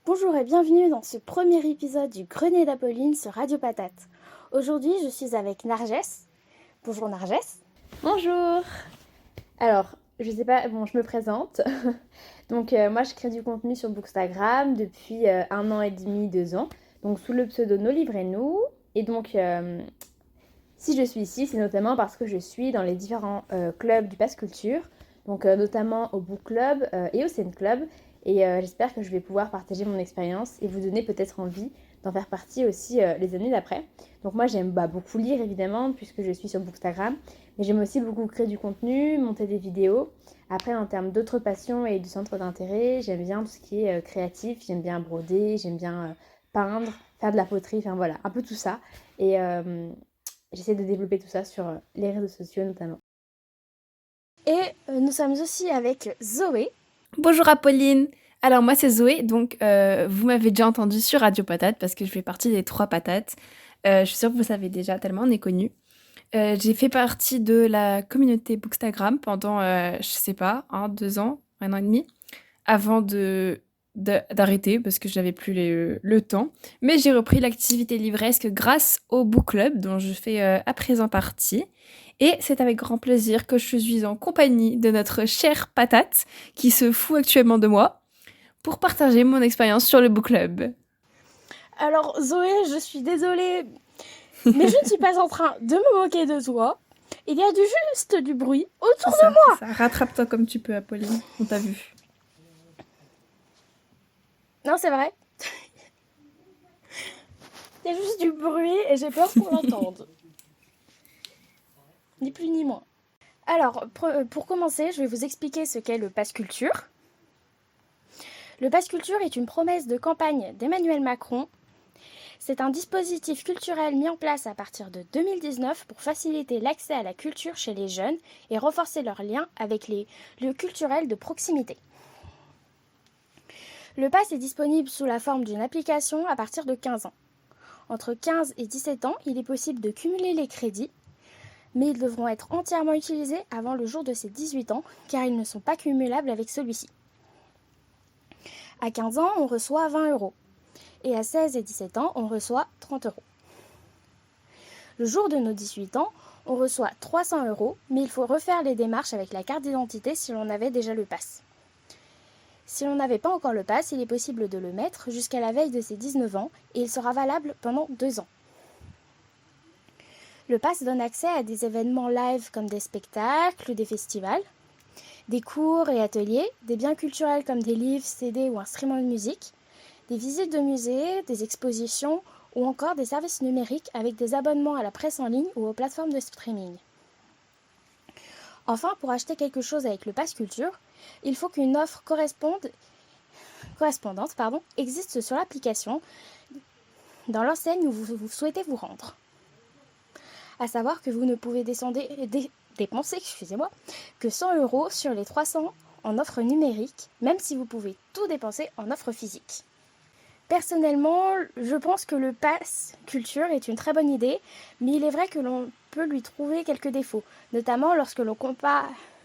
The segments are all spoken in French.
Bonjour et bienvenue dans ce premier épisode du Grenier d'Apolline sur Radio Patate. Aujourd'hui, je suis avec Narges. Bonjour Narges. Bonjour. Alors, je sais pas, bon, je me présente. Donc, moi, je crée du contenu sur Bookstagram depuis 1 an et demi, 2 ans. Donc, sous le pseudo Nos Livres et Nous. Et donc, si je suis ici, c'est notamment parce que je suis dans les différents clubs du Pass Culture. Donc, notamment au Book Club et au Scène Club. Et j'espère que je vais pouvoir partager mon expérience et vous donner peut-être envie d'en faire partie aussi les années d'après. Donc moi j'aime beaucoup lire évidemment puisque je suis sur Bookstagram, mais j'aime aussi beaucoup créer du contenu, monter des vidéos. Après en termes d'autres passions et du centre d'intérêt, j'aime bien tout ce qui est créatif, j'aime bien broder, j'aime bien peindre, faire de la poterie, enfin voilà, un peu tout ça. Et j'essaie de développer tout ça sur les réseaux sociaux notamment. Et nous sommes aussi avec Zoé. Bonjour Apolline. Alors moi c'est Zoé, donc vous m'avez déjà entendu sur Radio Patate parce que je fais partie des 3 patates. Je suis sûre que vous savez déjà tellement on est connus. J'ai fait partie de la communauté Bookstagram pendant, je sais pas, 2 ans, 1 an et demi, avant d'arrêter parce que je n'avais plus le temps. Mais j'ai repris l'activité livresque grâce au Book Club dont je fais à présent partie. Et c'est avec grand plaisir que je suis en compagnie de notre chère Patate, qui se fout actuellement de moi, pour partager mon expérience sur le Book Club. Alors Zoé, je suis désolée, mais je ne suis pas en train de me moquer de toi. Il y a juste du bruit autour de moi. Ça. Rattrape-toi comme tu peux, Apolline, on t'a vu. Non, c'est vrai. Il y a juste du bruit et j'ai peur qu'on l'entende. Ni plus ni moins. Alors, pour commencer, je vais vous expliquer ce qu'est le Pass Culture. Le Pass Culture est une promesse de campagne d'Emmanuel Macron. C'est un dispositif culturel mis en place à partir de 2019 pour faciliter l'accès à la culture chez les jeunes et renforcer leur lien avec les lieux culturels de proximité. Le Pass est disponible sous la forme d'une application à partir de 15 ans. Entre 15 et 17 ans, il est possible de cumuler les crédits, mais ils devront être entièrement utilisés avant le jour de ses 18 ans, car ils ne sont pas cumulables avec celui-ci. À 15 ans, on reçoit 20 €. Et à 16 et 17 ans, on reçoit 30 €. Le jour de nos 18 ans, on reçoit 300 €, mais il faut refaire les démarches avec la carte d'identité si l'on avait déjà le pass. Si l'on n'avait pas encore le pass, il est possible de le mettre jusqu'à la veille de ses 19 ans et il sera valable pendant 2 ans. Le pass donne accès à des événements live comme des spectacles ou des festivals, des cours et ateliers, des biens culturels comme des livres, CD ou instruments de musique, des visites de musées, des expositions ou encore des services numériques avec des abonnements à la presse en ligne ou aux plateformes de streaming. Enfin, pour acheter quelque chose avec le Pass Culture, il faut qu'une offre correspondante existe sur l'application dans l'enseigne où vous souhaitez vous rendre. À savoir que vous ne pouvez dépenser que 100 € sur les 300 en offre numérique, même si vous pouvez tout dépenser en offre physique. Personnellement, je pense que le Pass Culture est une très bonne idée, mais il est vrai que l'on peut lui trouver quelques défauts, notamment lorsque l'on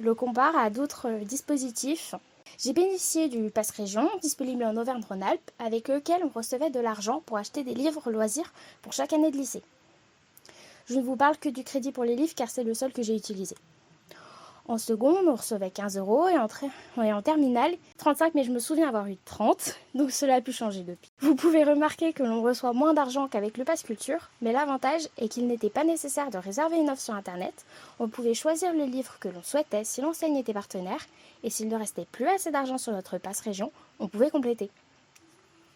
le compare à d'autres dispositifs. J'ai bénéficié du Pass Région, disponible en Auvergne-Rhône-Alpes, avec lequel on recevait de l'argent pour acheter des livres loisirs pour chaque année de lycée. Je ne vous parle que du crédit pour les livres car c'est le seul que j'ai utilisé. En seconde, on recevait 15 € et en terminale, 35, mais je me souviens avoir eu 30, donc cela a pu changer depuis. Vous pouvez remarquer que l'on reçoit moins d'argent qu'avec le Pass Culture, mais l'avantage est qu'il n'était pas nécessaire de réserver une offre sur Internet. On pouvait choisir le livre que l'on souhaitait si l'enseigne était partenaire, et s'il ne restait plus assez d'argent sur notre Pass Région, on pouvait compléter.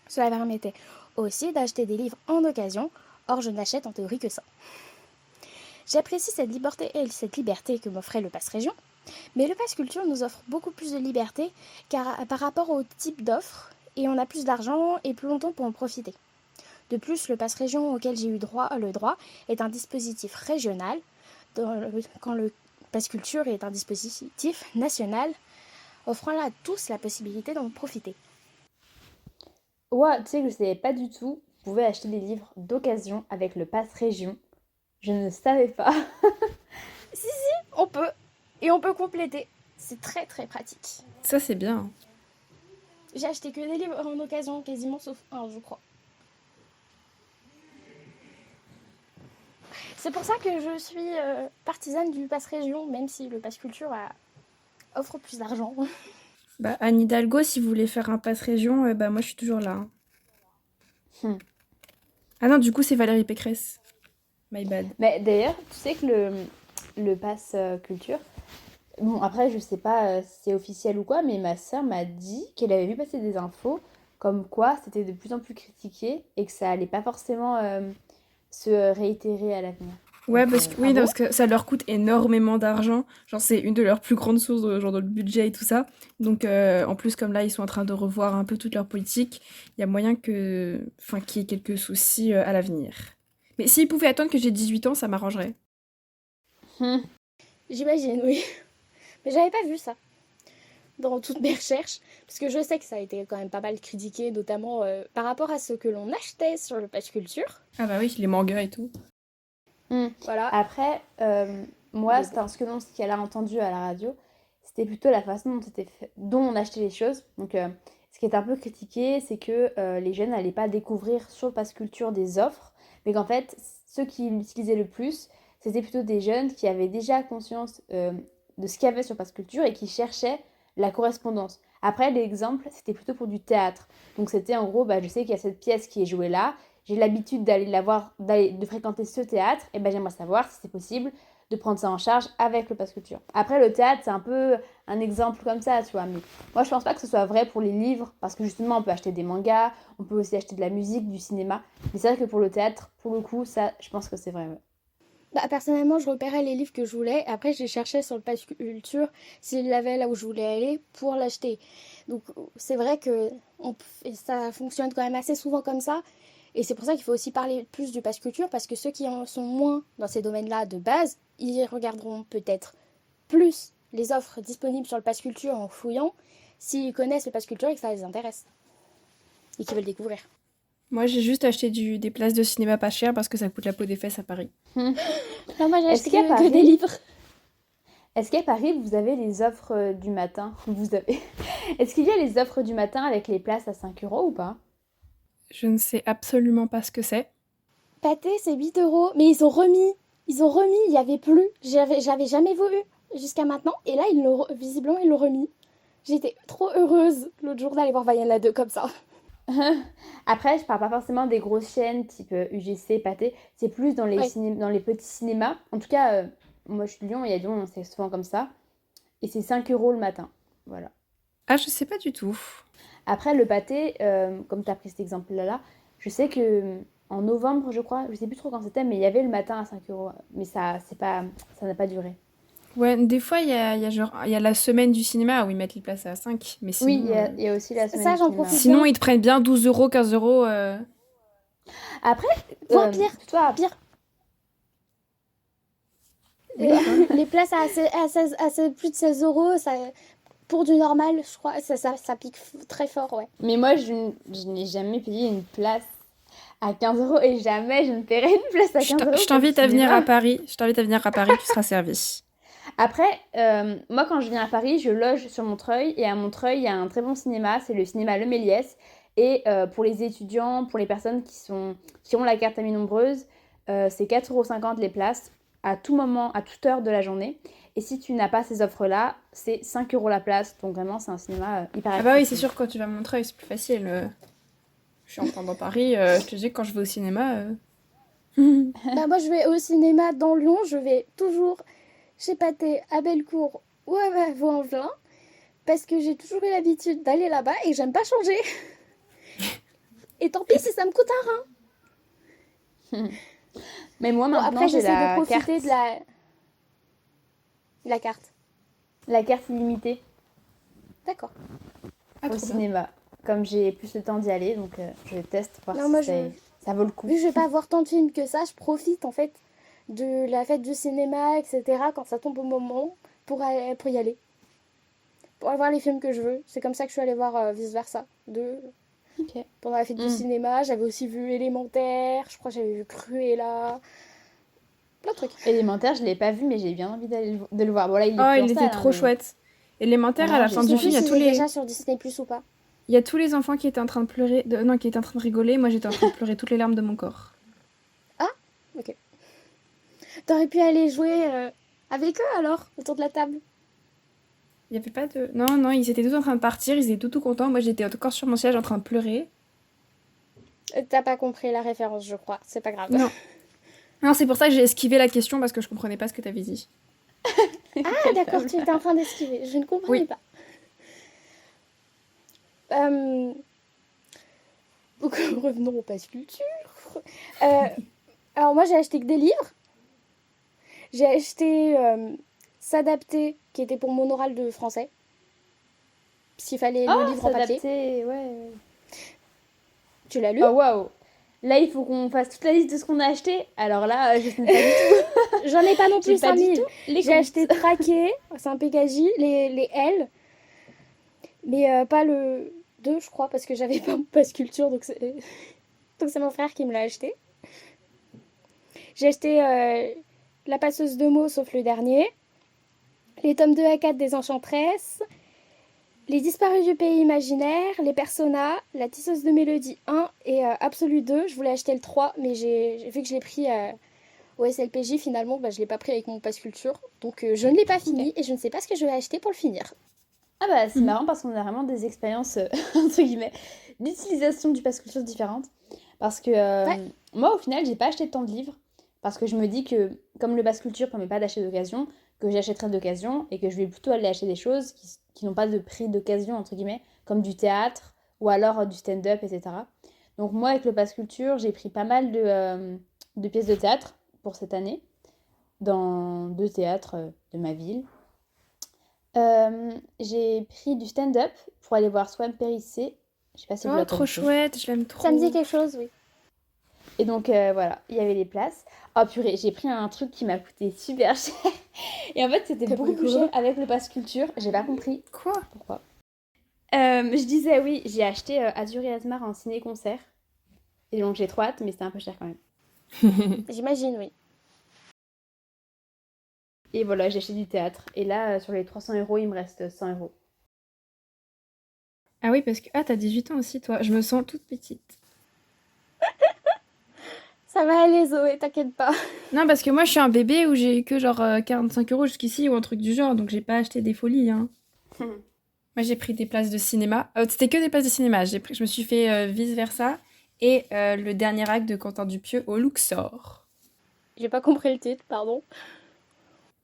Cela permettait aussi d'acheter des livres en occasion, or je n'achète en théorie que ça. J'apprécie cette liberté que m'offrait le Pass Région, mais le Pass Culture nous offre beaucoup plus de liberté par rapport au type d'offre, et on a plus d'argent et plus longtemps pour en profiter. De plus, le Pass Région auquel j'ai eu le droit est un dispositif régional, quand le Pass Culture est un dispositif national, offrant à tous la possibilité d'en profiter. Ouais, tu sais que je ne savais pas du tout, vous pouvez acheter des livres d'occasion avec le Pass Région. Je ne savais pas. Si, on peut. Et on peut compléter. C'est très très pratique. Ça c'est bien. J'ai acheté que des livres en occasion, quasiment sauf un, je crois. C'est pour ça que je suis partisane du pass région, même si le pass culture offre plus d'argent. Bah, Anne Hidalgo, si vous voulez faire un pass région, bah moi je suis toujours là. Hein. Hmm. Ah non, du coup, c'est Valérie Pécresse. My bad. Mais d'ailleurs, tu sais que le pass culture, bon, après, je sais pas si c'est officiel ou quoi, mais ma sœur m'a dit qu'elle avait vu passer des infos comme quoi c'était de plus en plus critiqué et que ça allait pas forcément se réitérer à l'avenir. Ouais, Donc, parce que, ah oui, non, bon? parce que ça leur coûte énormément d'argent. Genre, c'est une de leurs plus grandes sources, genre dans le budget et tout ça. Donc, en plus, comme là, ils sont en train de revoir un peu toute leur politique, il y a moyen que, enfin, qu'il y ait quelques soucis à l'avenir. Mais s'ils pouvaient attendre que j'ai 18 ans, ça m'arrangerait. Hmm. J'imagine, oui. Mais j'avais pas vu ça dans toutes mes recherches, parce que je sais que ça a été quand même pas mal critiqué, notamment par rapport à ce que l'on achetait sur le pass culture. Ah bah oui, les mangas et tout. Voilà. Après, moi, Mais c'était ce qu'elle a entendu à la radio, c'était plutôt la façon dont on achetait les choses. Donc, ce qui est un peu critiqué, c'est que les jeunes n'allaient pas découvrir sur le pass culture des offres, mais qu'en fait, ceux qui l'utilisaient le plus, c'était plutôt des jeunes qui avaient déjà conscience de ce qu'il y avait sur le pass culture et qui cherchaient la correspondance. Après, l'exemple, c'était plutôt pour du théâtre. Donc, c'était en gros, bah, je sais qu'il y a cette pièce qui est jouée là, j'ai l'habitude de fréquenter ce théâtre, et ben j'aimerais savoir si c'est possible de prendre ça en charge avec le pass culture. Après, le théâtre, c'est un peu un exemple comme ça, tu vois, mais moi, je pense pas que ce soit vrai pour les livres, parce que justement, on peut acheter des mangas, on peut aussi acheter de la musique, du cinéma, mais c'est vrai que pour le théâtre, pour le coup, ça, je pense que c'est vrai, ouais. Bah, personnellement, je repérais les livres que je voulais. Après, je les cherchais sur le pass culture s'il l'avait là où je voulais aller pour l'acheter. Donc, c'est vrai que et ça fonctionne quand même assez souvent comme ça. Et c'est pour ça qu'il faut aussi parler plus du pass culture, parce que ceux qui en sont moins dans ces domaines-là de base, ils regarderont peut-être plus les offres disponibles sur le pass culture en fouillant s'ils connaissent le pass culture et que ça les intéresse et qu'ils veulent découvrir. Moi, j'ai juste acheté des places de cinéma pas chères parce que ça coûte la peau des fesses à Paris. Hmm. Non, moi j'ai Est-ce acheté qu'à que Paris, des livres. est-ce qu'à Paris, vous avez les offres du matin? Est-ce qu'il y a les offres du matin avec les places à 5 € ou pas? Je ne sais absolument pas ce que c'est. Pâté, c'est 8 €. Mais ils ont remis. Il n'y avait plus. J'avais jamais vu jusqu'à maintenant. Et là, visiblement, ils l'ont remis. J'étais trop heureuse l'autre jour d'aller voir Vaiana 2 comme ça. Après, je parle pas forcément des grosses chaînes type UGC, Pathé. C'est plus dans Oui. dans les petits cinémas. En tout cas, moi je suis de Lyon et à Lyon, c'est souvent comme ça. Et c'est 5 € le matin. Voilà. Ah, je sais pas du tout. Après, le Pathé, comme tu as pris cet exemple-là, je sais que en novembre, je crois, je sais plus trop quand c'était, mais il y avait le matin à 5 €. Mais ça, ça n'a pas duré. Ouais, des fois, il y a la semaine du cinéma où ils mettent les places à 5. Mais Oui, sinon, il y a aussi la semaine Ça, du j'en cinéma. profite. sinon ils te prennent bien 12 €, 15 €. Après, Voire pire. toi, Pire. Oui. Les places à plus de 16 €, ça, pour du normal, je crois, ça pique très fort, ouais. Mais moi, je n'ai jamais payé une place à 15 € et jamais je ne paierai une place à 15 € Je pour le t'invite à venir cinéma. à Paris. Je t'invite à venir à Paris, tu seras servi. Après, moi, quand je viens à Paris, je loge sur Montreuil. Et à Montreuil, il y a un très bon cinéma. C'est le cinéma Le Méliès. Et pour les étudiants, pour les personnes qui ont la carte Amis Nombreuses, c'est 4,50 € les places à tout moment, à toute heure de la journée. Et si tu n'as pas ces offres-là, c'est 5 € la place. Donc vraiment, c'est un cinéma hyper Ah bah oui, c'est accessible. sûr, quand tu vas à Montreuil, c'est plus facile. Je suis en plein dans Paris. Je te dis, quand je vais au cinéma... Bah, moi, je vais au cinéma dans Lyon, je vais toujours chez Pathé, à Bellecour ou à Vaux-en-Velin, parce que j'ai toujours eu l'habitude d'aller là-bas et j'aime pas changer. Et tant pis si ça me coûte un rein. Mais moi, Bon, maintenant, après, j'ai j'essaie de la profiter carte, de la carte. la carte illimitée D'accord. Ah, au trop bien. cinéma. Comme j'ai plus le temps d'y aller, donc je teste voir Non, si moi, ça vaut le coup. vu que je vais pas voir tant de films que ça, je profite en fait de la fête du cinéma, etc. quand ça tombe au moment pour y aller. Pour aller voir les films que je veux. C'est comme ça que je suis allée voir Vice Versa 2 Ok. pendant la fête du cinéma. J'avais aussi vu Élémentaire, je crois que j'avais vu Cruella. Plein de trucs. Élémentaire, je l'ai pas vu, mais j'ai bien envie de le voir. Bon, là, il est Oh, plus en il était salle, trop mais... chouette. Élémentaire, à Vraiment, la j'ai fin Je du sais bien film, plus il y a s'il tous est les... déjà sur Disney Plus ou pas. Il y a tous les enfants qui étaient en train de pleurer, non, qui étaient en train de rigoler. Moi, j'étais en train de pleurer toutes les larmes de mon corps. Ah, ok. T'aurais pu aller jouer avec eux alors, autour de la table. Il y avait pas de... Non, ils étaient tous en train de partir, ils étaient tout contents. Moi, j'étais encore sur mon siège en train de pleurer. T'as pas compris la référence, je crois. C'est pas grave. Non. Non, c'est pour ça que j'ai esquivé la question parce que je comprenais pas ce que t'avais dit. Ah, d'accord, tu étais en train d'esquiver. Je ne comprenais Oui. pas. Donc, revenons au pass culture. Alors, moi, j'ai acheté que des livres. J'ai acheté S'adapter, qui était pour mon oral de français. S'il fallait le livre en papier. S'adapter, ouais. Tu l'as lu? Oh, waouh. Là, il faut qu'on fasse toute la liste de ce qu'on a acheté. Alors là, je sais pas du tout. J'en ai pas non plus J'ai pas du 5000. tout les J'ai comptes. acheté Traqué, c'est un PKJ, les L, mais pas le 2, je crois, parce que j'avais pas mon pass culture, donc c'est mon frère qui me l'a acheté. J'ai acheté La passeuse de mots, sauf le dernier, les tomes 2 à 4 des Enchantresses, Les disparus du pays imaginaire, Les Personas, La tisseuse de mélodie 1 et Absolu 2. Je voulais acheter le 3, mais vu que je l'ai pris au SLPJ, finalement, je ne l'ai pas pris avec mon pass culture. Donc je ne l'ai pas fini et je ne sais pas ce que je vais acheter pour le finir. Ah bah c'est marrant parce qu'on a vraiment des expériences, entre guillemets, d'utilisation du pass culture différentes. Parce que moi, au final, j'ai pas acheté tant de livres. Parce que je me dis que, comme le pass culture permet pas d'acheter d'occasion, que j'achèterai d'occasion et que je vais plutôt aller acheter des choses qui n'ont pas de prix d'occasion, entre guillemets, comme du théâtre ou alors du stand-up, etc. Donc moi, avec le pass culture, j'ai pris pas mal de pièces de théâtre pour cette année, dans 2 théâtres de ma ville. J'ai pris du stand-up pour aller voir Swan Périssé. Je sais pas si vous Oh, la trop connaissez. chouette, je l'aime trop. Ça me dit quelque chose, oui. Et donc voilà, il y avait les places. Oh purée, j'ai pris un truc qui m'a coûté super cher. Et en fait, c'était T'as beaucoup pris plus quoi cher avec le pass culture. J'ai pas compris Quoi? pourquoi. Je disais oui, j'ai acheté Azur et Asmar en ciné-concert. Et donc j'ai trop hâte, mais c'était un peu cher quand même. J'imagine, oui. Et voilà, j'ai acheté du théâtre. Et là, sur les 300 €, il me reste 100 €. Ah oui, parce que... Ah, t'as 18 ans aussi, toi. Je me sens toute petite. Ça va aller, Zoé, t'inquiète pas. Non, parce que moi, je suis un bébé où j'ai eu que genre 45 € jusqu'ici ou un truc du genre, donc j'ai pas acheté des folies, hein. Moi, j'ai pris des places de cinéma. C'était que des places de cinéma. Je me suis fait vice-versa et le dernier acte de Quentin Dupieux au Luxor. J'ai pas compris le titre, pardon.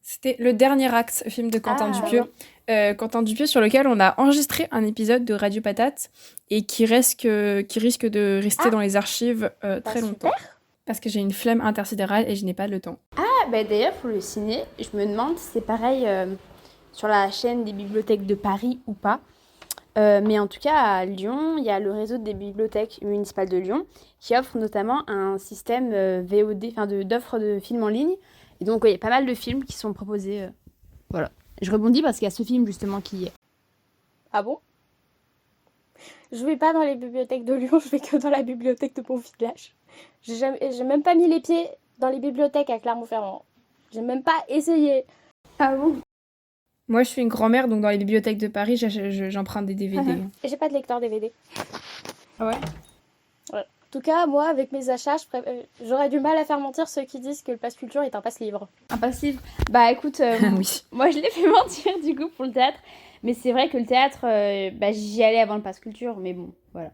C'était le dernier acte, film de Quentin Ah, Dupieux. Quentin Dupieux, sur lequel on a enregistré un épisode de Radio Patate et qui risque de rester dans les archives très longtemps. Super. Parce que j'ai une flemme intersidérale et je n'ai pas le temps. Ah, bah d'ailleurs, pour le ciné, je me demande si c'est pareil sur la chaîne des bibliothèques de Paris ou pas. Mais en tout cas, à Lyon, il y a le réseau des bibliothèques municipales de Lyon qui offre notamment un système VOD, enfin d'offres de films en ligne. Et donc, il y a pas mal de films qui sont proposés. Voilà. Je rebondis parce qu'il y a ce film justement qui y est. Ah bon? Je vais pas dans les bibliothèques de Lyon, je vais que dans la bibliothèque de mon village. J'ai même pas mis les pieds dans les bibliothèques à Clermont-Ferrand. J'ai même pas essayé. Ah bon? Moi, je suis une grand-mère, donc dans les bibliothèques de Paris, j'emprunte des DVD. Et j'ai pas de lecteur DVD. Ah ouais? Ouais. En tout cas, moi, avec mes achats, j'aurais du mal à faire mentir ceux qui disent que le pass culture est un pass livre. Un passif. Bah écoute, Oui. moi je l'ai fait mentir du coup pour le théâtre. Mais c'est vrai que le théâtre, j'y allais avant le pass culture, mais bon, voilà.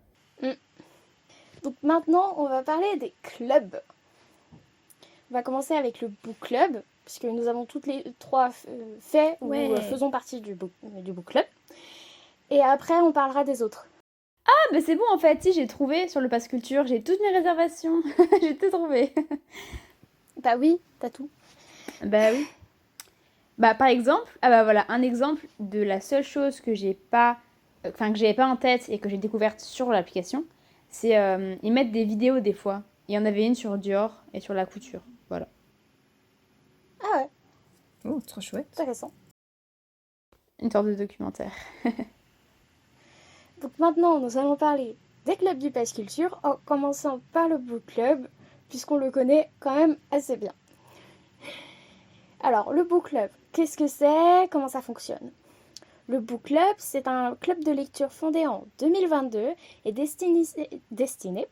Donc maintenant, on va parler des clubs. On va commencer avec le book club, puisque nous avons toutes les trois fait ou faisons partie du book club. Et après, on parlera des autres. Ah bah c'est bon en fait, si j'ai trouvé sur le pass culture, j'ai toutes mes réservations. J'ai tout trouvé. Bah oui, t'as tout. Bah oui. Bah par exemple, ah bah voilà, un exemple de la seule chose que j'avais pas en tête et que j'ai découverte sur l'application, c'est ils mettent des vidéos des fois. Il y en avait une sur Dior et sur la couture, voilà. Ah ouais, Oh, trop chouette. intéressant. Une sorte de documentaire. Donc maintenant, nous allons parler des clubs du pass culture, en commençant par le book club, puisqu'on le connaît quand même assez bien. Alors, le book club, qu'est-ce que c'est? Comment ça fonctionne? Le Book Club, c'est un club de lecture fondé en 2022 et destiné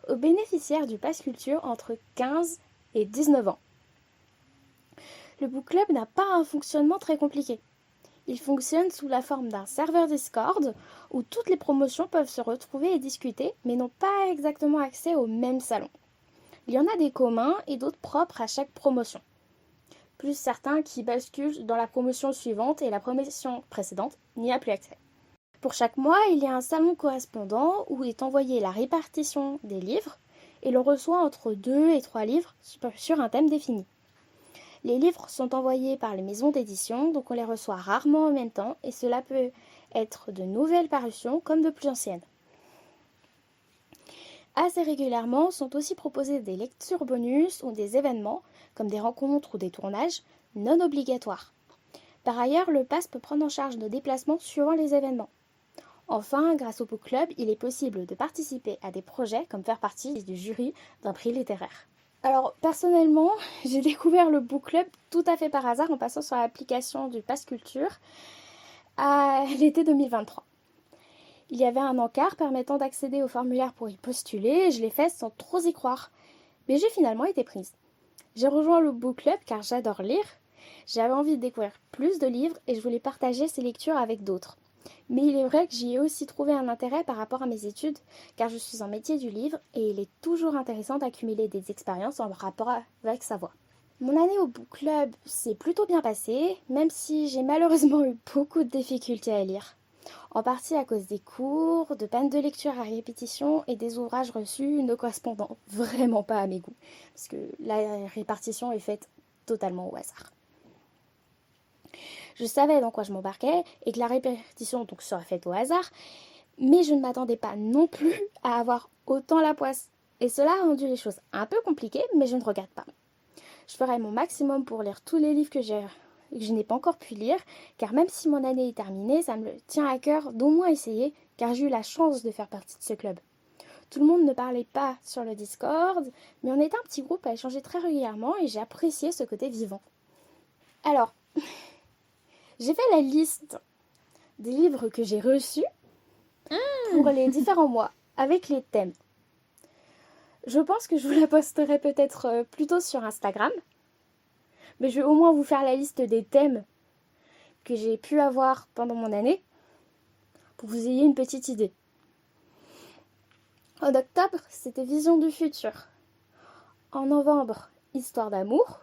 aux bénéficiaires du Pass Culture entre 15 et 19 ans. Le Book Club n'a pas un fonctionnement très compliqué. Il fonctionne sous la forme d'un serveur Discord où toutes les promotions peuvent se retrouver et discuter, mais n'ont pas exactement accès au même salon. Il y en a des communs et d'autres propres à chaque promotion, plus certains qui basculent dans la promotion suivante et la promotion précédente n'y a plus accès. Pour chaque mois, il y a un salon correspondant où est envoyée la répartition des livres et l'on reçoit entre 2 et 3 livres sur un thème défini. Les livres sont envoyés par les maisons d'édition, donc on les reçoit rarement en même temps et cela peut être de nouvelles parutions comme de plus anciennes. Assez régulièrement sont aussi proposées des lectures bonus ou des événements, comme des rencontres ou des tournages, non obligatoires. Par ailleurs, le pass peut prendre en charge nos déplacements suivant les événements. Enfin, grâce au Book Club, il est possible de participer à des projets comme faire partie du jury d'un prix littéraire. Alors, personnellement, j'ai découvert le Book Club tout à fait par hasard en passant sur l'application du Pass Culture à l'été 2023. Il y avait un encart permettant d'accéder au formulaire pour y postuler et je l'ai fait sans trop y croire. Mais j'ai finalement été prise. J'ai rejoint le Book Club car j'adore lire. J'avais envie de découvrir plus de livres et je voulais partager ces lectures avec d'autres. Mais il est vrai que j'y ai aussi trouvé un intérêt par rapport à mes études, car je suis en métier du livre et il est toujours intéressant d'accumuler des expériences en rapport avec sa voix. Mon année au Book Club s'est plutôt bien passée, même si j'ai malheureusement eu beaucoup de difficultés à lire. En partie à cause des cours, de pannes de lecture à répétition et des ouvrages reçus ne correspondant vraiment pas à mes goûts, parce que la répartition est faite totalement au hasard. Je savais dans quoi je m'embarquais et que la répétition donc serait faite au hasard, mais je ne m'attendais pas non plus à avoir autant la poisse. Et cela a rendu les choses un peu compliquées, mais je ne regrette pas. Je ferai mon maximum pour lire tous les livres que je n'ai pas encore pu lire, car même si mon année est terminée, ça me tient à cœur d'au moins essayer, car j'ai eu la chance de faire partie de ce club. Tout le monde ne parlait pas sur le Discord, mais on était un petit groupe à échanger très régulièrement et j'ai apprécié ce côté vivant. Alors, j'ai fait la liste des livres que j'ai reçus pour les différents mois, avec les thèmes. Je pense que je vous la posterai peut-être plutôt sur Instagram, mais je vais au moins vous faire la liste des thèmes que j'ai pu avoir pendant mon année, pour que vous ayez une petite idée. En octobre, c'était Vision du futur. En novembre, Histoire d'amour.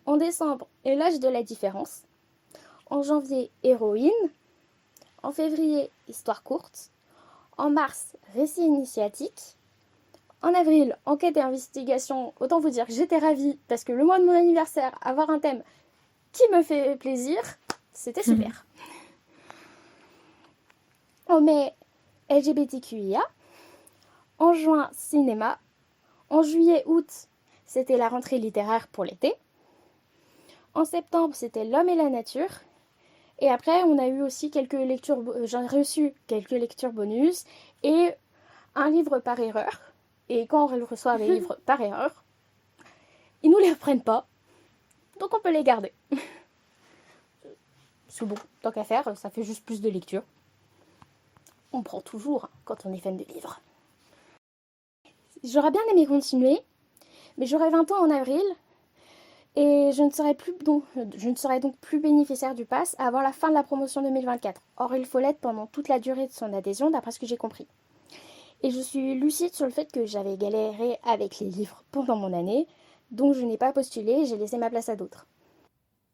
En décembre, Et l'âge de la différence. En janvier, Héroïne. En février, Histoire courte. En mars, Récit initiatique. En avril, Enquête et investigation. Autant vous dire que j'étais ravie parce que le mois de mon anniversaire, avoir un thème qui me fait plaisir, c'était super. En mai, LGBTQIA. En juin, cinéma. En juillet-août, c'était la rentrée littéraire pour l'été. En septembre, c'était L'homme et la nature. Et après, on a eu aussi quelques lectures, j'ai reçu quelques lectures bonus et un livre par erreur. Et quand on reçoit des livres par erreur, ils nous les reprennent pas. Donc on peut les garder. C'est bon, tant qu'à faire, ça fait juste plus de lecture. On prend toujours quand on est fan de livres. J'aurais bien aimé continuer, mais j'aurai 20 ans en avril et je ne serai donc plus bénéficiaire du pass avant la fin de la promotion 2024. Or, il faut l'être pendant toute la durée de son adhésion, d'après ce que j'ai compris. Et je suis lucide sur le fait que j'avais galéré avec les livres pendant mon année, donc je n'ai pas postulé, j'ai laissé ma place à d'autres.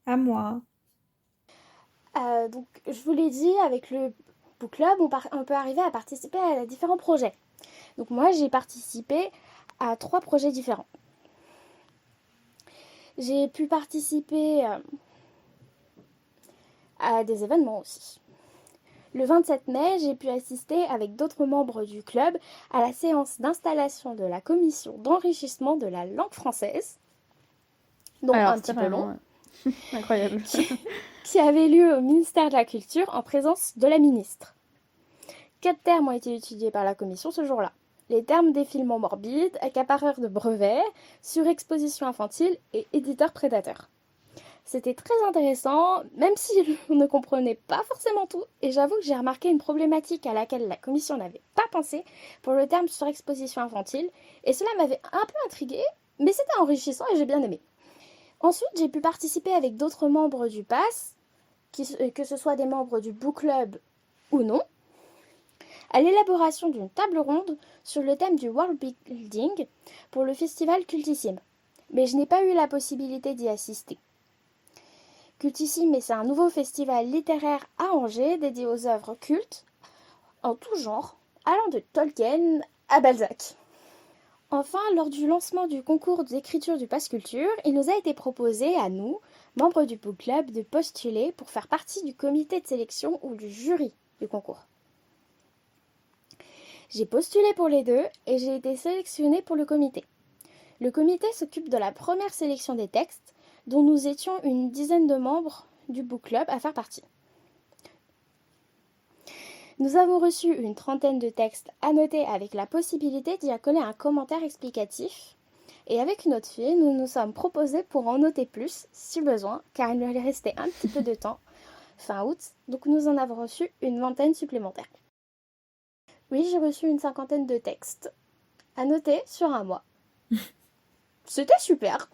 À moi. Donc, je vous l'ai dit, avec le Book Club, on peut arriver à participer à différents projets. Donc moi, j'ai participé à 3 projets différents. J'ai pu participer à des événements aussi. Le 27 mai, j'ai pu assister avec d'autres membres du club à la séance d'installation de la commission d'enrichissement de la langue française. Donc un petit peu long. Incroyable. Qui avait lieu au ministère de la Culture en présence de la ministre. 4 termes ont été étudiés par la commission ce jour-là. Les termes défilement morbide, accapareur de brevets, surexposition infantile et éditeur prédateur. C'était très intéressant, même si on ne comprenait pas forcément tout, et j'avoue que j'ai remarqué une problématique à laquelle la commission n'avait pas pensé pour le terme surexposition infantile, et cela m'avait un peu intriguée, mais c'était enrichissant et j'ai bien aimé. Ensuite, j'ai pu participer avec d'autres membres du PASS, que ce soit des membres du book club ou non, à l'élaboration d'une table ronde sur le thème du world building pour le festival Cultissime. Mais je n'ai pas eu la possibilité d'y assister. Cultissime, c'est un nouveau festival littéraire à Angers dédié aux œuvres cultes en tout genre, allant de Tolkien à Balzac. Enfin, lors du lancement du concours d'écriture du Pass Culture, il nous a été proposé à nous, membres du book club, de postuler pour faire partie du comité de sélection ou du jury du concours. J'ai postulé pour les deux et j'ai été sélectionnée pour le comité. Le comité s'occupe de la première sélection des textes, dont nous étions une dizaine de membres du book club à faire partie. Nous avons reçu une trentaine de textes annotés avec la possibilité d'y accoler un commentaire explicatif. Et avec une autre fille, nous nous sommes proposés pour en noter plus, si besoin, car il nous restait un petit peu de temps, fin août, donc nous en avons reçu une vingtaine supplémentaires. Oui, j'ai reçu une cinquantaine de textes, à noter sur un mois. C'était super.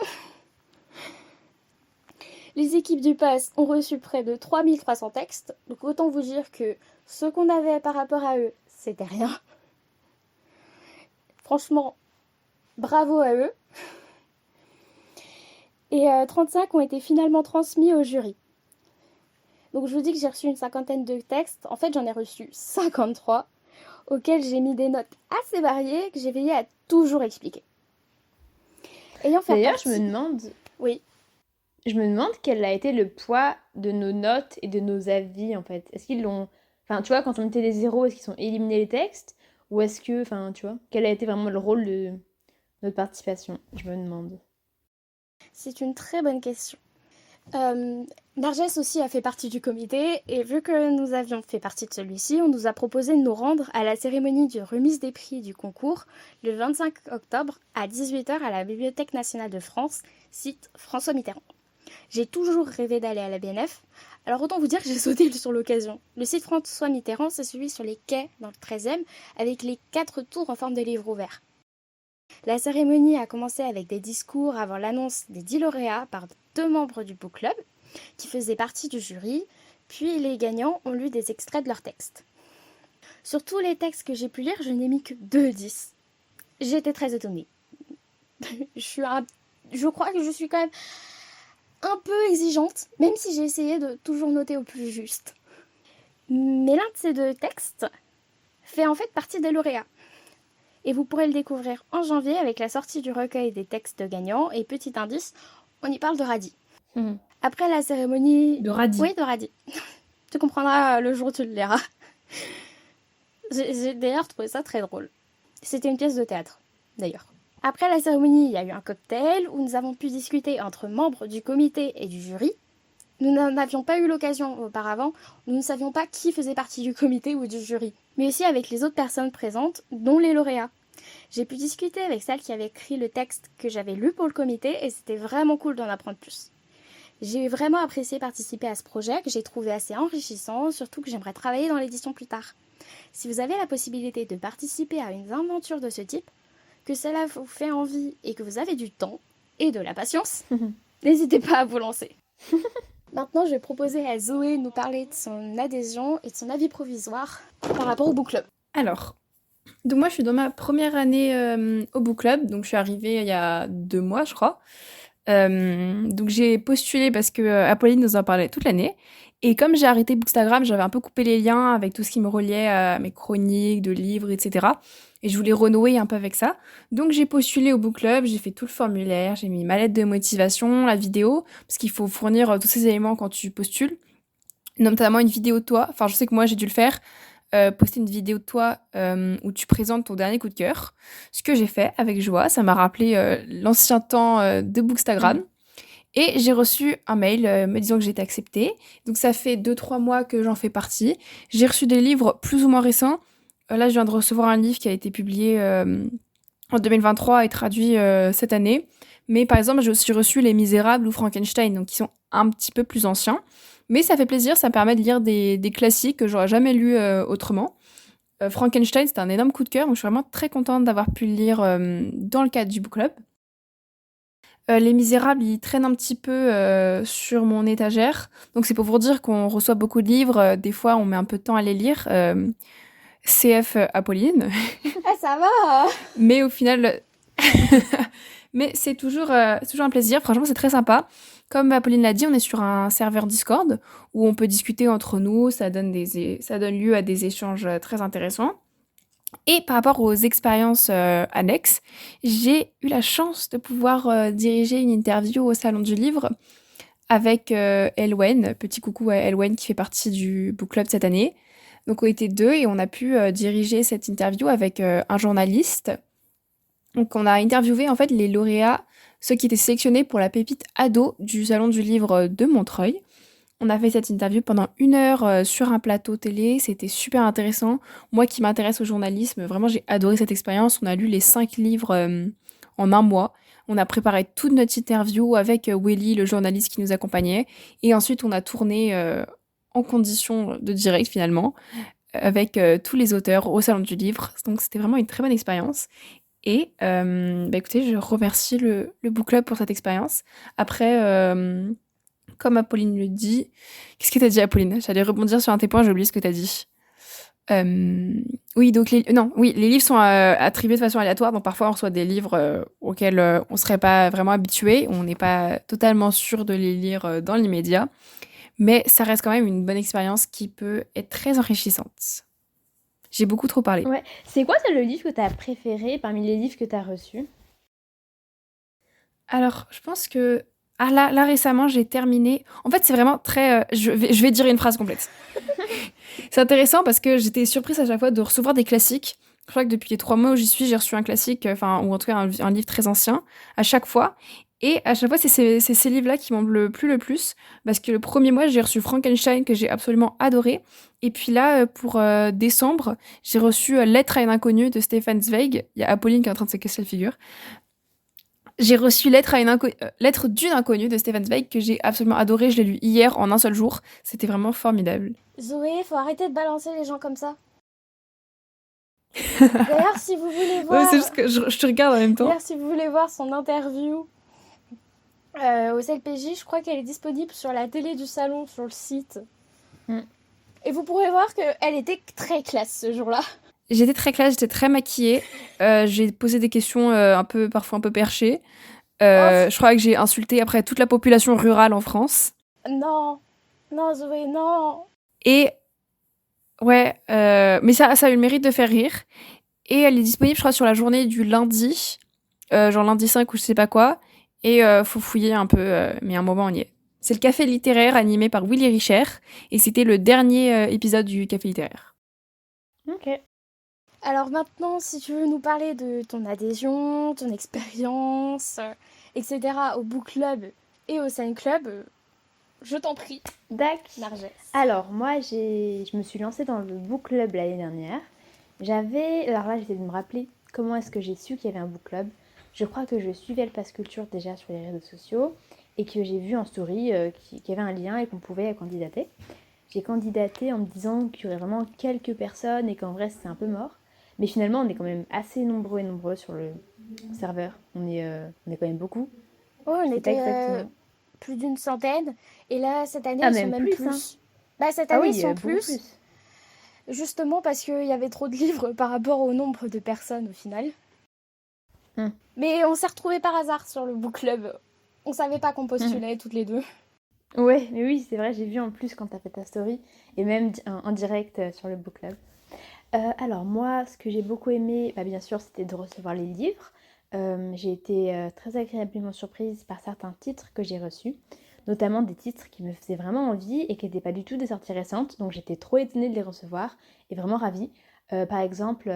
Les équipes du PASS ont reçu près de 3300 textes, donc autant vous dire que ce qu'on avait par rapport à eux, c'était rien. Franchement, bravo à eux. Et 35 ont été finalement transmis au jury. Donc je vous dis que j'ai reçu une cinquantaine de textes. En fait, j'en ai reçu 53, auxquels j'ai mis des notes assez variées que j'ai veillé à toujours expliquer. D'ailleurs, je me demande... Oui. Je me demande quel a été le poids de nos notes et de nos avis, en fait. Est-ce qu'ils l'ont... Enfin, tu vois, quand on mettait des zéros, est-ce qu'ils ont éliminé les textes? Ou est-ce que... Enfin, tu vois, quel a été vraiment le rôle de notre participation? Je me demande. C'est une très bonne question. Narges aussi a fait partie du comité, et vu que nous avions fait partie de celui-ci, on nous a proposé de nous rendre à la cérémonie de remise des prix du concours le 25 octobre à 18h à la Bibliothèque nationale de France, site François Mitterrand. J'ai toujours rêvé d'aller à la BNF, alors autant vous dire que j'ai sauté sur l'occasion. Le site François Mitterrand, c'est celui sur les quais dans le 13e, avec les 4 tours en forme de livre ouvert. La cérémonie a commencé avec des discours avant l'annonce des 10 lauréats par 2 membres du book club, qui faisaient partie du jury, puis les gagnants ont lu des extraits de leurs textes. Sur tous les textes que j'ai pu lire, je n'ai mis que 2-10. J'ai été très étonnée. Je crois que je suis quand même un peu exigeante, même si j'ai essayé de toujours noter au plus juste. Mais l'un de ces 2 textes fait en fait partie des lauréats. Et vous pourrez le découvrir en janvier avec la sortie du recueil des textes gagnants. Et petit indice, on y parle de radis. Après la cérémonie... De radis. Oui, de radis. Tu comprendras le jour où tu le liras. J'ai d'ailleurs trouvé ça très drôle. C'était une pièce de théâtre, d'ailleurs. Après la cérémonie, il y a eu un cocktail où nous avons pu discuter entre membres du comité et du jury. Nous n'en avions pas eu l'occasion auparavant, nous ne savions pas qui faisait partie du comité ou du jury, mais aussi avec les autres personnes présentes, dont les lauréats. J'ai pu discuter avec celle qui avait écrit le texte que j'avais lu pour le comité et c'était vraiment cool d'en apprendre plus. J'ai vraiment apprécié participer à ce projet que j'ai trouvé assez enrichissant, surtout que j'aimerais travailler dans l'édition plus tard. Si vous avez la possibilité de participer à une aventure de ce type, que cela vous fait envie et que vous avez du temps et de la patience, n'hésitez pas à vous lancer. Maintenant, je vais proposer à Zoé de nous parler de son adhésion et de son avis provisoire par rapport au book club. Alors, donc moi je suis dans ma première année au book club, donc je suis arrivée il y a 2 mois je crois. Donc j'ai postulé parce que Apolline nous en parlait toute l'année. Et comme j'ai arrêté Bookstagram, j'avais un peu coupé les liens avec tout ce qui me reliait à mes chroniques, de livres, etc. Et je voulais renouer un peu avec ça. Donc j'ai postulé au book club, j'ai fait tout le formulaire, j'ai mis ma lettre de motivation, la vidéo, parce qu'il faut fournir tous ces éléments quand tu postules. Notamment une vidéo de toi, enfin je sais que moi j'ai dû le faire, poster une vidéo de toi où tu présentes ton dernier coup de cœur. Ce que j'ai fait avec joie, ça m'a rappelé l'ancien temps de Bookstagram. Et j'ai reçu un mail me disant que j'étais acceptée. Donc ça fait 2-3 mois que j'en fais partie. J'ai reçu des livres plus ou moins récents. Là, je viens de recevoir un livre qui a été publié en 2023 et traduit cette année. Mais par exemple, j'ai aussi reçu Les Misérables ou Frankenstein, donc qui sont un petit peu plus anciens. Mais ça fait plaisir, ça permet de lire des classiques que j'aurais jamais lus autrement. Frankenstein, c'était un énorme coup de cœur, donc je suis vraiment très contente d'avoir pu le lire dans le cadre du book club. Les Misérables, ils traînent un petit peu sur mon étagère, donc c'est pour vous dire qu'on reçoit beaucoup de livres, des fois on met un peu de temps à les lire. CF Apolline. Ah, ça va! Mais au final, mais c'est toujours un plaisir. Franchement, c'est très sympa. Comme Apolline l'a dit, on est sur un serveur Discord où on peut discuter entre nous. Ça donne lieu à des échanges très intéressants. Et par rapport aux expériences annexes, j'ai eu la chance de pouvoir diriger une interview au Salon du Livre avec Elwen. Petit coucou à Elwen qui fait partie du book club cette année. Donc on était deux et on a pu diriger cette interview avec un journaliste. Donc on a interviewé en fait les lauréats, ceux qui étaient sélectionnés pour la pépite ado du Salon du Livre de Montreuil. On a fait cette interview pendant 1 heure sur un plateau télé, c'était super intéressant. Moi qui m'intéresse au journalisme, vraiment j'ai adoré cette expérience. On a lu les 5 livres en un mois. On a préparé toute notre interview avec Willy, le journaliste qui nous accompagnait. Et ensuite on a tourné en condition de direct finalement, avec tous les auteurs au Salon du Livre. Donc c'était vraiment une très bonne expérience. Et écoutez, je remercie le book club pour cette expérience. Après, comme Apolline le dit... Qu'est-ce que t'as dit, Apolline? J'allais rebondir sur un de tes points, j'ai oublié ce que t'as dit. Oui, donc les livres sont attribués de façon aléatoire, donc parfois on reçoit des livres auxquels on serait pas vraiment habitué, on n'est pas totalement sûr de les lire dans l'immédiat, mais ça reste quand même une bonne expérience qui peut être très enrichissante. J'ai beaucoup trop parlé. Ouais. C'est quoi le livre que tu as préféré parmi les livres que tu as reçus? Alors, je pense que... Ah là récemment, j'ai terminé... En fait, c'est vraiment très... je vais dire une phrase complète. C'est intéressant parce que j'étais surprise à chaque fois de recevoir des classiques. Je crois que depuis les 3 mois où j'y suis, j'ai reçu un classique, ou en tout cas un livre très ancien, à chaque fois. Et à chaque fois, c'est ces livres-là qui m'ont le plus. Parce que le premier mois, j'ai reçu Frankenstein, que j'ai absolument adoré. Et puis là, pour décembre, j'ai reçu Lettre à une inconnue de Stefan Zweig. Il y a Apolline qui est en train de se casser la figure. J'ai reçu Lettre d'une inconnue de Stefan Zweig que j'ai absolument adoré. Je l'ai lu hier en un seul jour. C'était vraiment formidable. Zoé, faut arrêter de balancer les gens comme ça. D'ailleurs, si vous voulez voir... Ouais, c'est juste que je te regarde en même temps. D'ailleurs, si vous voulez voir son interview au CLPJ, je crois qu'elle est disponible sur la télé du salon, sur le site. Et vous pourrez voir qu'elle était très classe ce jour-là. J'étais très classe, j'étais très maquillée. J'ai posé des questions parfois un peu perchées. Je crois que j'ai insulté après toute la population rurale en France. Non, Zoé, non. Et ouais, mais ça a eu le mérite de faire rire. Et elle est disponible, je crois, sur la journée du lundi, genre lundi 5 ou je sais pas quoi. Et faut fouiller un peu, mais à un moment on y est. C'est le Café littéraire animé par Willy Richer. Et c'était le dernier épisode du Café littéraire. Ok. Alors maintenant, si tu veux nous parler de ton adhésion, ton expérience, etc. au book club et au scène club, je t'en prie. D'accord. Nargès. Alors, moi, je me suis lancée dans le book club l'année dernière. Alors là, j'essaie de me rappeler comment est-ce que j'ai su qu'il y avait un book club. Je crois que je suivais le Pass Culture déjà sur les réseaux sociaux et que j'ai vu en story qu'il y avait un lien et qu'on pouvait candidater. J'ai candidaté en me disant qu'il y aurait vraiment quelques personnes et qu'en vrai, c'est un peu mort. Mais finalement, on est quand même assez nombreux sur le serveur. On est quand même beaucoup. Oh, on était plus d'une centaine. Et là, cette année, ils sont même plus. Hein. Bah, cette année, ils sont plus. Justement parce qu'il y avait trop de livres par rapport au nombre de personnes au final. Mais on s'est retrouvés par hasard sur le book club. On savait pas qu'on postulait toutes les deux. Ouais, mais oui, c'est vrai, j'ai vu en plus quand t'as fait ta story. Et même en direct sur le book club. Alors moi, ce que j'ai beaucoup aimé, bien sûr, c'était de recevoir les livres. J'ai été très agréablement surprise par certains titres que j'ai reçus, notamment des titres qui me faisaient vraiment envie et qui n'étaient pas du tout des sorties récentes, donc j'étais trop étonnée de les recevoir et vraiment ravie. Par exemple,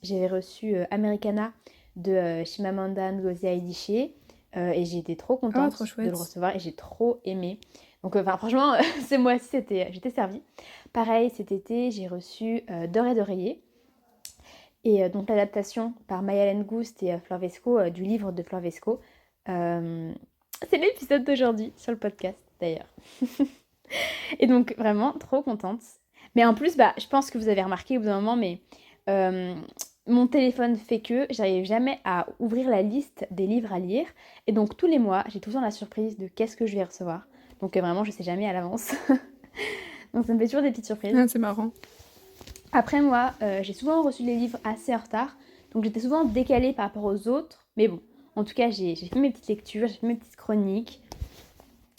j'avais reçu Americana de Chimamanda Ngozi Adichie et j'ai été trop contente de le recevoir et j'ai trop aimé. Donc franchement, ce mois-ci, j'étais servie. Pareil, cet été, j'ai reçu Doré d'oreiller. Et donc l'adaptation par Maya Gust et Fleur Vesco du livre de Fleur Vesco. C'est l'épisode d'aujourd'hui sur le podcast d'ailleurs. Et donc vraiment trop contente. Mais en plus, je pense que vous avez remarqué au bout d'un moment, mais mon téléphone fait que j'arrive jamais à ouvrir la liste des livres à lire. Et donc tous les mois, j'ai toujours la surprise de qu'est-ce que je vais recevoir. Donc vraiment, je sais jamais à l'avance. Donc ça me fait toujours des petites surprises. Ah, c'est marrant. Après moi, j'ai souvent reçu les livres assez en retard. Donc j'étais souvent décalée par rapport aux autres. Mais bon, en tout cas, j'ai fait mes petites lectures, j'ai fait mes petites chroniques.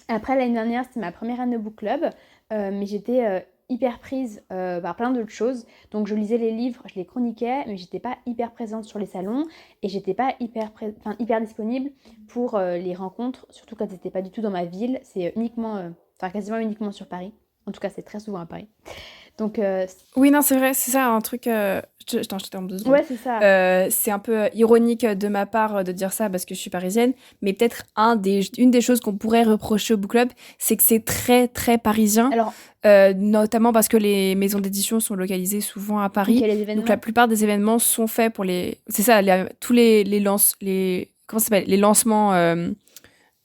Après, l'année dernière, c'était ma première année au book club. Mais j'étais hyper prise par plein d'autres choses. Donc je lisais les livres, je les chroniquais, mais j'étais pas hyper présente sur les salons. Et j'étais pas hyper disponible pour les rencontres, surtout quand c'était pas du tout dans ma ville. C'est quasiment uniquement sur Paris. En tout cas, c'est très souvent à Paris. Donc, Oui, non, c'est vrai, c'est ça, un truc... je t'interromps 2 secondes. ouais, c'est ça. C'est un peu ironique de ma part de dire ça parce que je suis parisienne, mais peut-être une des choses qu'on pourrait reprocher au book club, c'est que c'est très, très parisien. Alors, notamment parce que les maisons d'édition sont localisées souvent à Paris. les événements. Donc la plupart des événements sont faits pour les... C'est ça, tous les comment ça s'appelle, les lancements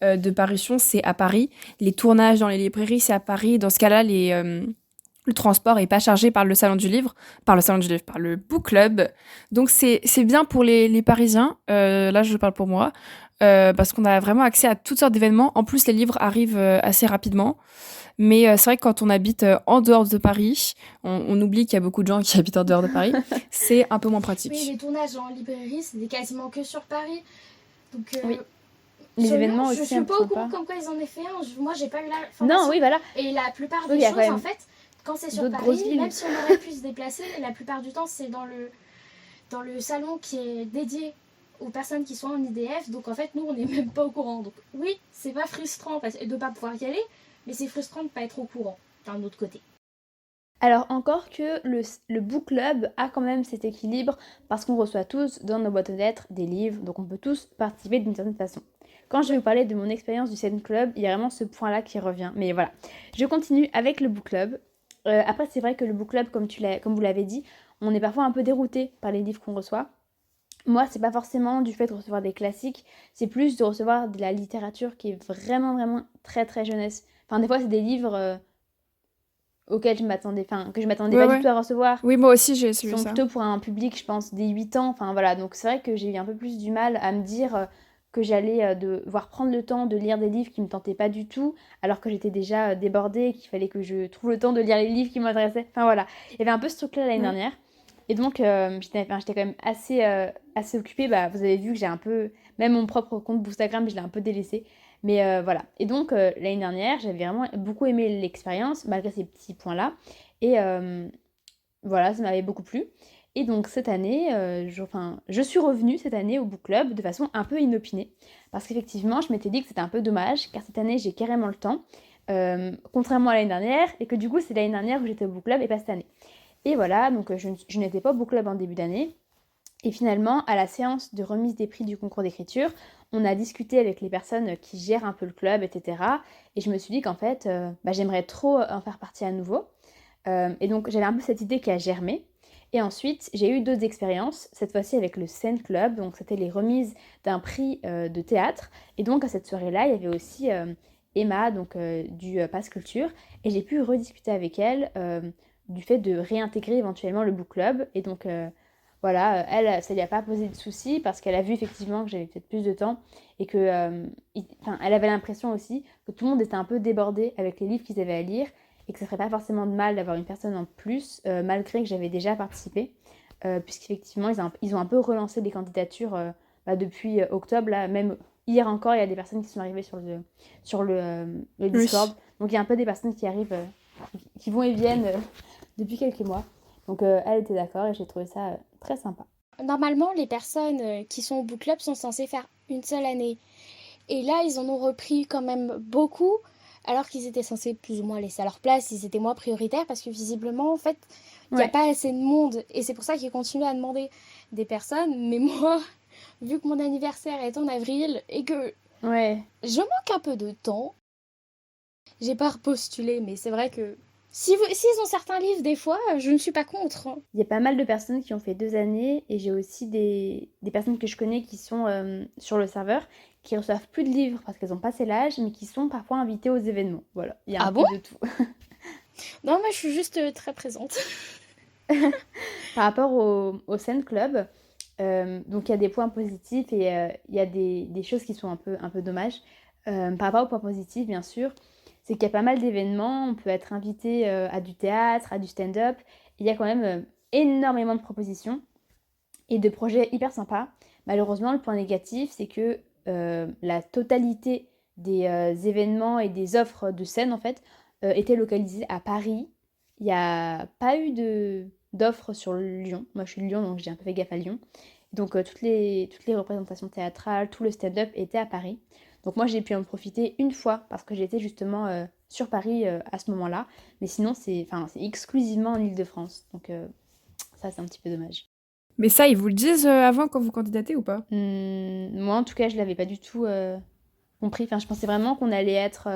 de parution, c'est à Paris. Les tournages dans les librairies, c'est à Paris. Dans ce cas-là, le transport est pas chargé par le book club. Donc c'est bien pour les Parisiens. Là, je parle pour moi. Parce qu'on a vraiment accès à toutes sortes d'événements. En plus, les livres arrivent assez rapidement. Mais c'est vrai que quand on habite en dehors de Paris, on oublie qu'il y a beaucoup de gens qui habitent en dehors de Paris. C'est un peu moins pratique. Oui, les tournages en librairie, c'est quasiment que sur Paris. Donc, oui. Les événements aussi. Je suis pas au courant comme quoi ils en aient fait un. Moi, j'ai pas eu la formation. Non, oui, voilà. Et la plupart des choses, en fait, quand c'est sur Paris, même si on aurait pu se déplacer, la plupart du temps, c'est dans le salon qui est dédié aux personnes qui sont en IDF. Donc, en fait, nous, on n'est même pas au courant. Donc, oui, c'est pas frustrant de ne pas pouvoir y aller, mais c'est frustrant de ne pas être au courant, d'un autre côté. Alors encore que le book club a quand même cet équilibre parce qu'on reçoit tous dans nos boîtes aux lettres des livres, donc on peut tous participer d'une certaine façon. Quand je vais vous parler de mon expérience du Scène Club, il y a vraiment ce point-là qui revient. Mais voilà, je continue avec le book club. Après, c'est vrai que le book club, comme vous l'avez dit, on est parfois un peu dérouté par les livres qu'on reçoit. Moi, c'est pas forcément du fait de recevoir des classiques, c'est plus de recevoir de la littérature qui est vraiment, vraiment très, très jeunesse. Enfin, des fois, c'est des livres auxquels que je m'attendais pas du tout à recevoir. Oui, moi aussi, j'ai suivi ça. Ils sont plutôt pour un public, je pense, des 8 ans. Enfin, voilà, donc c'est vrai que j'ai eu un peu plus du mal à me dire que j'allais devoir prendre le temps de lire des livres qui me tentaient pas du tout, alors que j'étais déjà débordée et qu'il fallait que je trouve le temps de lire les livres qui m'intéressaient. Enfin, voilà. Il y avait un peu ce truc-là l'année dernière. Et donc, j'étais quand même assez occupée. Vous avez vu que j'ai un peu... Même mon propre compte Instagram, je l'ai un peu délaissé. Mais voilà. Et donc, l'année dernière, j'avais vraiment beaucoup aimé l'expérience, malgré ces petits points-là. Et voilà, ça m'avait beaucoup plu. Et donc, cette année, je suis revenue cette année au book club de façon un peu inopinée. Parce qu'effectivement, je m'étais dit que c'était un peu dommage, car cette année, j'ai carrément le temps. Contrairement à l'année dernière. Et que du coup, c'est l'année dernière où j'étais au book club et pas cette année. Et voilà, donc je n'étais pas au book club en début d'année. Et finalement, à la séance de remise des prix du concours d'écriture, on a discuté avec les personnes qui gèrent un peu le club, etc. Et je me suis dit qu'en fait, j'aimerais trop en faire partie à nouveau. Et donc, j'avais un peu cette idée qui a germé. Et ensuite, j'ai eu d'autres expériences, cette fois-ci avec le Scène Club. Donc, c'était les remises d'un prix de théâtre. Et donc, à cette soirée-là, il y avait aussi Emma, donc du Pass Culture. Et j'ai pu rediscuter avec elle du fait de réintégrer éventuellement le book club. Et donc... voilà, elle, ça lui a pas posé de soucis parce qu'elle a vu effectivement que j'avais peut-être plus de temps et que, elle avait l'impression aussi que tout le monde était un peu débordé avec les livres qu'ils avaient à lire et que ça ferait pas forcément de mal d'avoir une personne en plus, malgré que j'avais déjà participé, puisqu'effectivement ils ont un peu relancé des candidatures depuis octobre, là, même hier encore, il y a des personnes qui sont arrivées sur le Discord, donc il y a un peu des personnes qui arrivent, qui vont et viennent depuis quelques mois. Donc elle était d'accord et j'ai trouvé ça très sympa. Normalement, les personnes qui sont au book club sont censées faire une seule année. Et là, ils en ont repris quand même beaucoup, alors qu'ils étaient censés plus ou moins laisser à leur place, ils étaient moins prioritaires, parce que visiblement, en fait, il n'y a pas assez de monde. Et c'est pour ça qu'ils continuent à demander des personnes. Mais moi, vu que mon anniversaire est en avril et que je manque un peu de temps, j'ai pas repostulé, mais c'est vrai que S'ils ont certains livres, des fois, je ne suis pas contre, hein. Il y a pas mal de personnes qui ont fait 2 années et j'ai aussi des personnes que je connais qui sont sur le serveur, qui reçoivent plus de livres parce qu'elles ont passé l'âge, mais qui sont parfois invitées aux événements. Voilà, il y a un Ah peu bon? de tout. Non, moi, je suis juste très présente. Par rapport au Scène Club, donc il y a des points positifs et il y a des choses qui sont un peu dommages. Par rapport aux points positifs, bien sûr, c'est qu'il y a pas mal d'événements. On peut être invité à du théâtre, à du stand-up. Il y a quand même énormément de propositions et de projets hyper sympas. Malheureusement, le point négatif, c'est que la totalité des événements et des offres de scène, en fait, étaient localisées à Paris. Il n'y a pas eu d'offres sur Lyon. Moi, je suis de Lyon, donc j'ai un peu fait gaffe à Lyon. Donc, toutes les représentations théâtrales, tout le stand-up était à Paris. Donc, moi, j'ai pu en profiter une fois parce que j'étais justement sur Paris à ce moment-là. Mais sinon, c'est exclusivement en Île-de-France. Donc, ça, c'est un petit peu dommage. Mais ça, ils vous le disent avant quand vous candidatez ou pas? Moi, en tout cas, je l'avais pas du tout compris. Enfin, je pensais vraiment qu'on allait être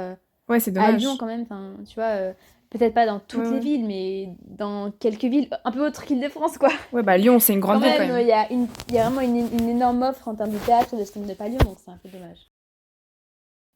Ouais, c'est à Lyon dommage. quand même. Enfin, tu vois, peut-être pas dans Ouais, toutes les ouais. villes, mais dans quelques villes un peu autres qu'Île-de-France, quoi. Ouais, bah Lyon, c'est une grande Quand ville quand même, même. il y a vraiment une énorme offre en termes de théâtre et de stand-up à Lyon, donc c'est un peu dommage.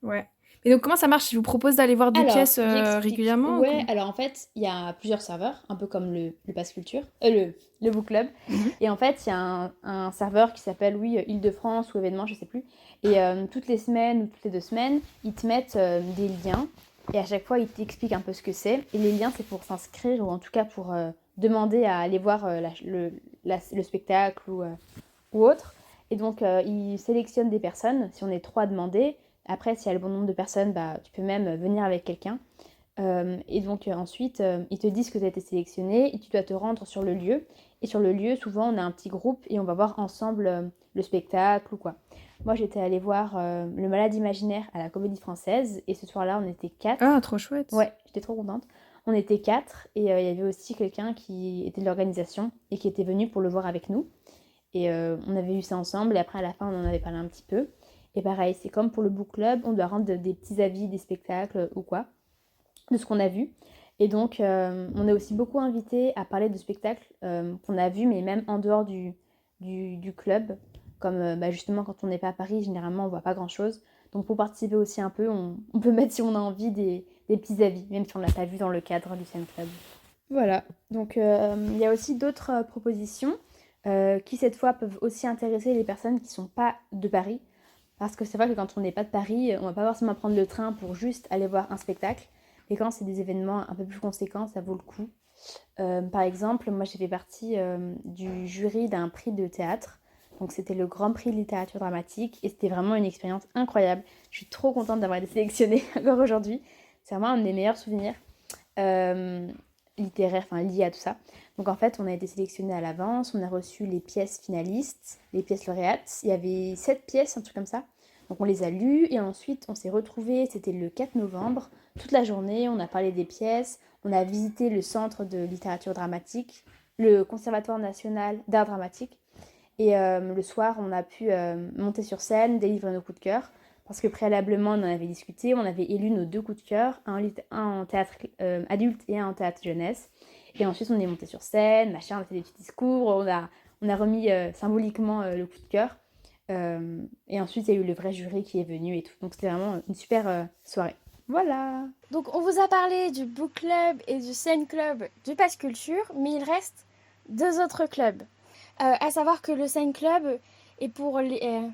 Ouais. Et donc, comment ça marche? Ils vous proposent d'aller voir des Alors, pièces j'explique. régulièrement ou Ouais, comment? alors en fait, il y a plusieurs serveurs, un peu comme le Pass Culture, le Book Club. Mhm. Et en fait, il y a un serveur qui s'appelle, oui, Île-de-France ou événement, je sais plus. Et toutes les semaines ou toutes les 2 semaines, ils te mettent des liens. Et à chaque fois, ils t'expliquent un peu ce que c'est. Et les liens, c'est pour s'inscrire ou en tout cas pour demander à aller voir le spectacle ou autre. Et donc, ils sélectionnent des personnes. Si on est 3 à demander, après, s'il y a le bon nombre de personnes, bah, tu peux même venir avec quelqu'un. Et donc ensuite, ils te disent que tu as été sélectionné et tu dois te rendre sur le lieu. Et sur le lieu, souvent, on a un petit groupe et on va voir ensemble le spectacle ou quoi. Moi, j'étais allée voir Le Malade Imaginaire à la Comédie Française et ce soir-là, on était 4. Ah, trop chouette. Ouais, j'étais trop contente. On était 4 et il y avait aussi quelqu'un qui était de l'organisation et qui était venu pour le voir avec nous. Et on avait vu ça ensemble et après, à la fin, on en avait parlé un petit peu. Et pareil, c'est comme pour le book club, on doit rendre des petits avis des spectacles ou quoi, de ce qu'on a vu. Et donc, on est aussi beaucoup invité à parler de spectacles qu'on a vus, mais même en dehors du club. Comme bah, justement, quand on n'est pas à Paris, généralement, on voit pas grand-chose. Donc, pour participer aussi un peu, on peut mettre, si on a envie, des petits avis, même si on ne l'a pas vu dans le cadre du Scène Club. Voilà. Donc, il y a aussi d'autres propositions qui, cette fois, peuvent aussi intéresser les personnes qui ne sont pas de Paris. Parce que c'est vrai que quand on n'est pas de Paris, on va pas forcément prendre le train pour juste aller voir un spectacle. Et quand c'est des événements un peu plus conséquents, ça vaut le coup. Par exemple, moi j'ai fait partie du jury d'un prix de théâtre. Donc c'était le Grand Prix de littérature dramatique et c'était vraiment une expérience incroyable. Je suis trop contente d'avoir été sélectionnée encore aujourd'hui. C'est vraiment un de mes meilleurs souvenirs euh, littéraires, enfin liés à tout ça. Donc en fait, on a été sélectionnés à l'avance, on a reçu les pièces finalistes, les pièces lauréates. Il y avait 7 pièces, un truc comme ça. Donc on les a lues et ensuite on s'est retrouvés, c'était le 4 novembre, toute la journée, on a parlé des pièces, on a visité le centre de littérature dramatique, le Conservatoire national d'art dramatique. Et le soir, on a pu monter sur scène, délivrer nos coups de cœur. Parce que préalablement, on en avait discuté, on avait élu nos 2 coups de cœur, un en théâtre adulte et un en théâtre jeunesse. Et ensuite, on est monté sur scène, machin, on a fait des petits discours, on a remis symboliquement le coup de cœur. Et ensuite, il y a eu le vrai jury qui est venu et tout. Donc, c'était vraiment une super soirée. Voilà. Donc, on vous a parlé du book club et du scène club du Pass Culture, mais il reste 2 autres clubs. À savoir que le scène club est pour les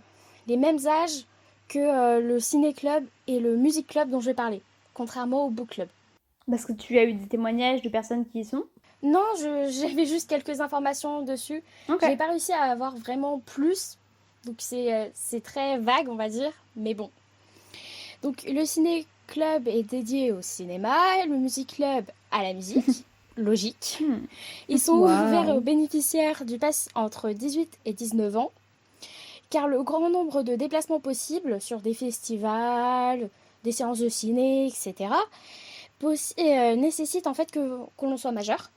mêmes âges que le ciné club et le music club dont je vais parler, contrairement au book club. Parce que tu as eu des témoignages de personnes qui y sont. Non, j'avais juste quelques informations dessus. Ok. J'ai pas réussi à avoir vraiment plus, donc c'est très vague, on va dire, mais bon. Donc le ciné club est dédié au cinéma, le music club à la musique. Logique. Ils sont ouverts aux bénéficiaires du pass entre 18 et 19 ans, car le grand nombre de déplacements possibles sur des festivals, des séances de ciné, etc., nécessite en fait qu'on l'on soit majeur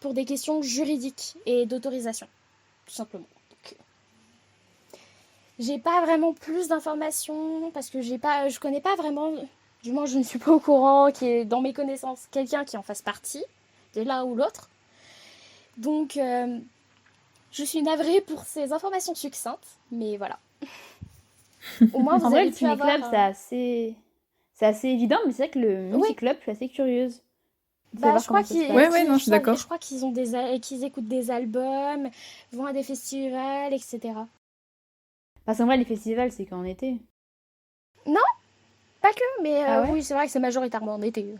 pour des questions juridiques et d'autorisation, tout simplement. Donc, j'ai pas vraiment plus d'informations parce que je connais pas vraiment Du moins, je ne suis pas au courant qu'il y ait dans mes connaissances quelqu'un qui en fasse partie, de l'un ou l'autre. Donc, je suis navrée pour ces informations succinctes, mais voilà. Au moins, En vous vrai, avez le pu avoir... ciné-club, c'est assez évident, mais c'est vrai que le Oui, multi-club, je suis assez curieuse de bah, savoir je crois comment ça se passe. Ouais, non, je suis d'accord. je crois qu'ils ont qu'ils écoutent des albums, vont à des festivals, etc. Parce qu'en vrai, les festivals, c'est qu'en été. Non, pas que, mais Ah ouais? oui, c'est vrai que c'est majoritairement en été.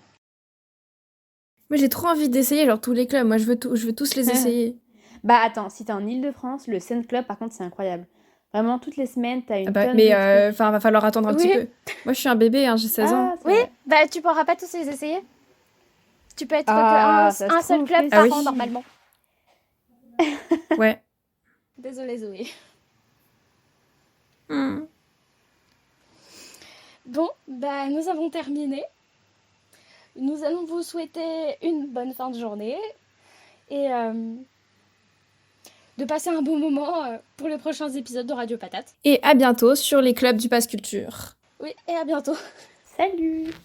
Moi, j'ai trop envie d'essayer, genre, tous les clubs. Moi, je veux tous les essayer. Bah attends, si t'es en Île-de-France, le Scène Club, par contre, c'est incroyable. Vraiment, toutes les semaines, t'as Ah une bah, tonne mais de trucs. enfin, va falloir attendre un petit Oui, peu. Moi, je suis un bébé, hein, j'ai 16 ans. Ah, c'est oui, vrai. bah tu pourras pas tous les essayer. Tu peux être Ah, ça se un seul trouve club que Ah par an oui, si. normalement. ouais. Désolée Zoé. Hmm. Bon, bah nous avons terminé. Nous allons vous souhaiter une bonne fin de journée et de passer un bon moment pour les prochains épisodes de Radio Patate. Et à bientôt sur les clubs du Pass Culture. Oui, et à bientôt. Salut!